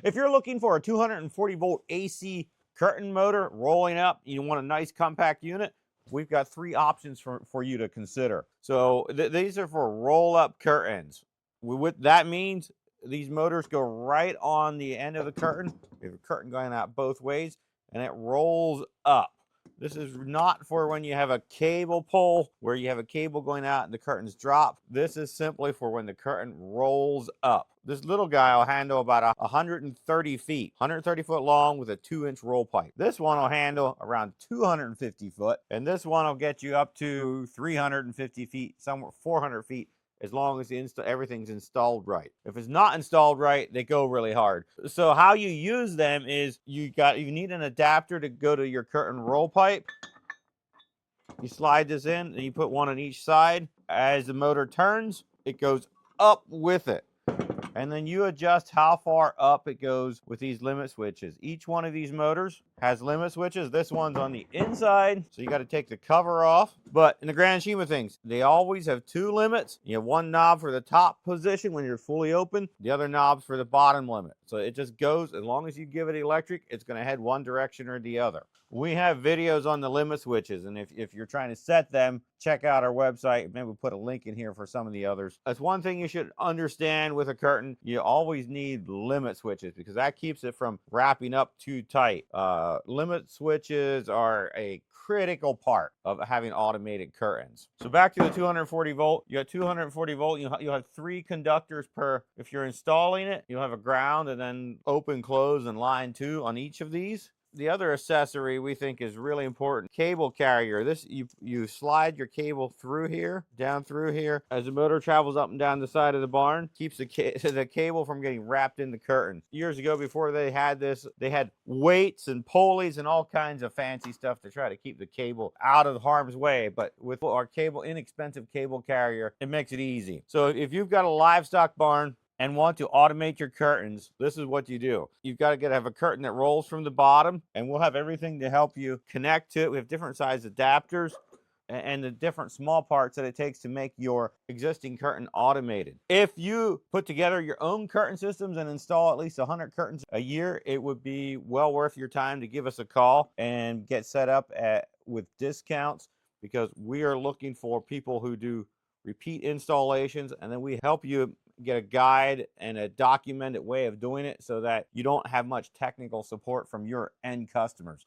If you're looking for a 240 volt AC curtain motor rolling up, you want a nice compact unit, we've got 3 options for you to consider. So these are for roll up curtains. What that means, these motors go right on the end of the curtain. We have a curtain going out both ways, and it rolls up. This is not for when you have a cable pull where you have a cable going out and the curtains drop. This is simply for when the curtain rolls up. This little guy will handle about 130 feet, 130 foot long with a 2-inch roll pipe. This one will handle around 250 foot, and this one will get you up to 350 feet, somewhere 400 feet, as long as everything's installed right. If it's not installed right, they go really hard. So how you use them is you need an adapter to go to your curtain roll pipe. You slide this in and you put one on each side. As the motor turns, it goes up with it. And then you adjust how far up it goes with these limit switches. Each one of these motors has limit switches. This one's on the inside, so you got to take the cover off. But in the grand scheme of things, they always have 2 limits. You have one knob for the top position when you're fully open, the other knob's for the bottom limit. So it just goes, as long as you give it electric, it's going to head one direction or the other. We have videos on the limit switches, and if you're trying to set them, check out our website. Maybe we'll put a link in here for some of the others. That's one thing you should understand with a curtain. You always need limit switches because that keeps it from wrapping up too tight. Limit switches are a critical part of having automated curtains. So back to the 240 volt. You got 240 volt. You'll have 3 conductors per. If you're installing it, you'll have a ground and then open, close, and line 2 on each of these. The other accessory we think is really important, cable carrier. This, you slide your cable through here, down through here. As the motor travels up and down the side of the barn, keeps the cable from getting wrapped in the curtain. Years ago, before they had this, they had weights and pulleys and all kinds of fancy stuff to try to keep the cable out of harm's way. But with our inexpensive cable carrier, it makes it easy. So if you've got a livestock barn and want to automate your curtains, this is what you do. You've got to have a curtain that rolls from the bottom, and we'll have everything to help you connect to it. We have different size adapters and the different small parts that it takes to make your existing curtain automated. If you put together your own curtain systems and install at least 100 curtains a year, it would be well worth your time to give us a call and get set up with discounts, because we are looking for people who do repeat installations, and then we help you get a guide and a documented way of doing it so that you don't have much technical support from your end customers.